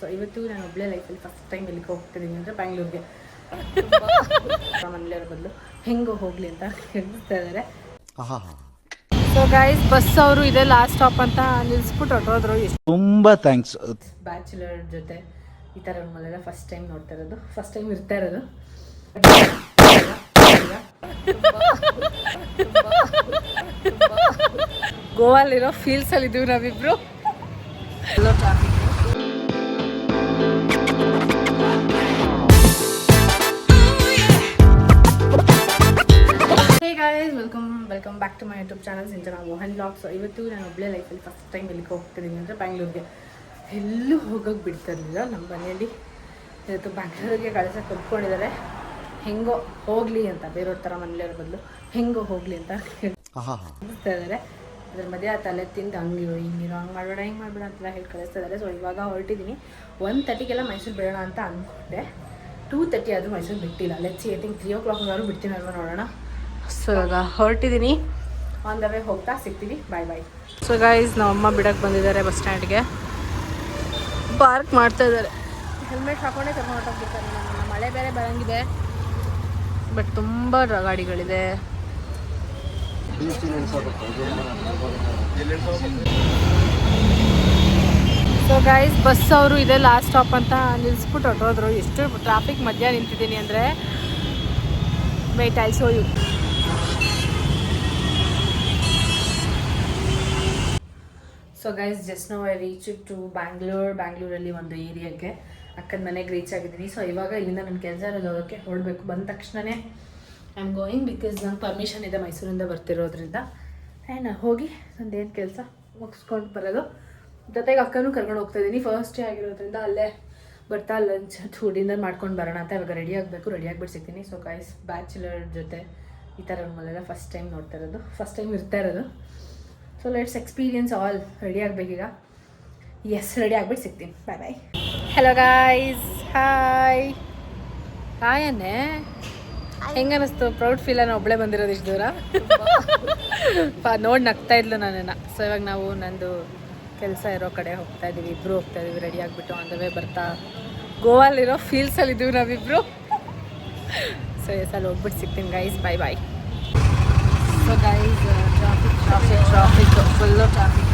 So ಇವತ್ತು ನಾನು ಒಬ್ಬಳೇ ಲೈಫಲ್ಲಿ ಫಸ್ಟ್ ಟೈಮ್ ಎಲ್ಲಿಗೆ ಹೋಗ್ತಿದ್ದೀನಿ ಅಂದರೆ ಬ್ಯಾಂಗ್ಳೂರಿಗೆ. ಮನೇಲಿರೋ ಬದಲು ಹೆಂಗೋ ಹೋಗಲಿ ಅಂತ ಹೇಳ್ತಾ ಇದ್ದಾರೆ. ಸೊ ಗೈಸ್, ಬಸ್ ಅವರು ಇದೇ ಲಾಸ್ಟ್ ಸ್ಟಾಪ್ ಅಂತ ನಿಲ್ಲಿಸ್ಬಿಟ್ಟು ಹೊಟ್ಟೋದ್ರು. ತುಂಬ ಥ್ಯಾಂಕ್ಸ್. ಬ್ಯಾಚುಲರ್ ಜೊತೆ ಈ ಥರ ರೂಮಲ್ಲೆಲ್ಲ ಫಸ್ಟ್ ಟೈಮ್ ನೋಡ್ತಾ ಇರೋದು, ಫಸ್ಟ್ ಟೈಮ್ ಇರ್ತಾ ಇರೋದು. ಗೋವಾಲಿರೋ ಫೀಲ್ಸಲ್ಲಿ ಇದ್ದೀವಿ ನಾವಿಬ್ರು. ಎಲ್ಲೋ traffic. Hey guys, welcome back to my YouTube channel Sinchana Mohan vlogs. ಇವತ್ತು ನಾನು ಒಬ್ಬಳೇ ಲೈಫಲ್ಲಿ ಫಸ್ಟ್ ಟೈಮ್ ಎಲ್ಲಿಗೆ ಹೋಗ್ತಿದ್ದೀನಿ ಅಂದರೆ ಬ್ಯಾಂಗ್ಳೂರಿಗೆ. ಎಲ್ಲೂ ಹೋಗೋಕೆ ಬಿಡ್ತಾ ಇರಲಿಲ್ಲ ನಮ್ಮ ಮನೆಯಲ್ಲಿ. ಇವತ್ತು ಬ್ಯಾಂಗ್ಳೂರಿಗೆ ಕಳ್ಸೋಕೆ ಕಲ್ತ್ಕೊಂಡಿದ್ದಾರೆ. ಹೆಂಗೋ ಹೋಗಲಿ ಅಂತ, ಬೇರೆಯವ್ರ ಥರ ಮನೇಲಿರೋ ಬದಲು ಹೆಂಗೋ ಹೋಗಲಿ ಅಂತ ಹೇಳ್ತಾ ಇದ್ದಾರೆ. ಅದ್ರ ಮಧ್ಯೆ ಆ ತಲೆ ತಿಂದು ಹಂಗಿರೋ ಹಿಂಗಿರೋ ಹಂಗೆ ಮಾಡಬೇಡ ಹಿಂಗೆ ಮಾಡಬೇಡ ಅಂತೆಲ್ಲ ಹೇಳಿ ಕಳಿಸ್ತಾ ಇದ್ದಾರೆ. ಸೊ ಇವಾಗ ಹೊರಟಿದ್ದೀನಿ. 1:30ಗೆಲ್ಲ ಮೈಸೂರು ಬಿಡೋಣ ಅಂತ ಅಂದ್ಕೊಂಡೆ. 2:30 ಆದರೂ ಮೈಸೂರು ಬಿಟ್ಟಿಲ್ಲ. ಲೆಟ್ಸ್ ಐ ಥಿಂಕ್ 3 o'clock ಬಿಡ್ತೀನಿ ಅಲ್ವಾ, ನೋಡೋಣ. ಸೊ ಇವಾಗ ಹೊರಟಿದ್ದೀನಿ. ಆನ್ ದ ವೇ ಹೋಗ್ತಾ ಸಿಗ್ತೀವಿ. ಬಾಯ್ ಬಾಯ್. ಸೊ ಗೈಸ್, ನಮ್ಮಮ್ಮ ಬಿಡೋಕ್ಕೆ ಬಂದಿದ್ದಾರೆ ಬಸ್ ಸ್ಟ್ಯಾಂಡ್ಗೆ. ಪಾರ್ಕ್ ಮಾಡ್ತಾ ಇದ್ದಾರೆ. ಹೆಲ್ಮೆಟ್ ಹಾಕೊಂಡೇ ಕರ್ಕೊಂಡು ಹೊರಟೋಗ್ಬಿಡ್ತಾರೆ. ನಮ್ಮ ಮಳೆ ಬೇರೆ ಬರೋಂಗಿದೆ, ಬಟ್ ತುಂಬ ಗಾಡಿಗಳಿದೆ. ಸೊ ಗೈಸ್, ಬಸ್ ಅವರು ಇದೇ ಲಾಸ್ಟ್ ಸ್ಟಾಪ್ ಅಂತ ನಿಲ್ಲಿಸ್ಬಿಟ್ಟು ಹೊರಟೋದ್ರು. ಎಷ್ಟು ಟ್ರಾಫಿಕ್ ಮಧ್ಯ ನಿಂತಿದ್ದೀನಿ ಅಂದರೆ, wait I show you. So guys, just now I reach to ಬ್ಯಾಂಗ್ಳೂರಲ್ಲಿ ಒಂದು ಏರಿಯಾಗೆ ಅಕ್ಕನ ಮನೆಗೆ ರೀಚ್ ಆಗಿದ್ದೀನಿ. ಸೊ ಇವಾಗ ಇಲ್ಲಿಂದ ನನ್ನ ಕೆಲಸ ಇರೋದು ಹೋಗೋಕ್ಕೆ ಹೊರಡಬೇಕು. ಬಂದ ತಕ್ಷಣವೇ ಐ ಆಮ್ ಗೋಯಿಂಗ್, ಬಿಕಾಸ್ ನಂಗೆ ಪರ್ಮಿಷನ್ ಇದೆ ಮೈಸೂರಿಂದ ಬರ್ತಿರೋದ್ರಿಂದ. ಆ್ಯಂಡ್ ಹೋಗಿ ನಂದೇನು ಕೆಲಸ ಮುಗಿಸ್ಕೊಂಡು ಬರೋದು. ಜೊತೆಗೆ ಅಕ್ಕನೂ ಕರ್ಕೊಂಡು ಹೋಗ್ತಾಯಿದ್ದೀನಿ. ಫಸ್ಟ್ ಡೇ ಆಗಿರೋದ್ರಿಂದ ಅಲ್ಲೇ ಬರ್ತಾ ಲಂಚ್ ಡಿನ್ನರ್ ಮಾಡ್ಕೊಂಡು ಬರೋಣ ಅಂತ ಇವಾಗ ರೆಡಿ ಆಗಿಬಿಟ್ಟು ಸಿಗ್ತೀನಿ. ಸೊ ಗೈಸ್, ಬ್ಯಾಚುಲರ್ ಜೊತೆ ಈ ಥರ ರೂಮಲ್ಲೆಲ್ಲ ಫಸ್ಟ್ ಟೈಮ್ ನೋಡ್ತಾ ಇರೋದು, ಫಸ್ಟ್ ಟೈಮ್ ಇರ್ತಾ ಇರೋದು. So let's experience all. Ready ಆಗಬೇಕೀಗ. ಎಸ್, ರೆಡಿ ಆಗಿಬಿಟ್ಟು ಸಿಗ್ತೀನಿ. Bye bye. Hello guys, hi ಅನ್ನೆ. ಹೆಂಗೆ ಅನ್ನಿಸ್ತು? ಪ್ರೌಡ್ ಫೀಲ್ ನಾನು ಒಬ್ಬಳೇ ಬಂದಿರೋದು ಇಷ್ಟು ದೂರ. ನೋಡಿ ನಗ್ತಾ ಇದ್ಲು ನನ್ನನ್ನು. ಸೊ ಇವಾಗ ನಾವು ನಂದು ಕೆಲಸ ಇರೋ ಕಡೆ ಹೋಗ್ತಾ ಇದ್ದೀವಿ. ಇಬ್ಬರು ಹೋಗ್ತಾ ಇದ್ದೀವಿ ರೆಡಿ ಆಗಿಬಿಟ್ಟು. ಆನ್ ದ ವೇ ಬರ್ತಾ ಗೋವಾಲಿರೋ ಫೀಲ್ಸಲ್ಲಿ ಇದ್ದೀವಿ ನಾವಿಬ್ಬರು. ಸೊ ಎಸ್, ಅಲ್ಲಿ ಹೋಗ್ಬಿಟ್ಟು ಸಿಗ್ತೀನಿ guys. Bye bye. So guys, traffic full traffic.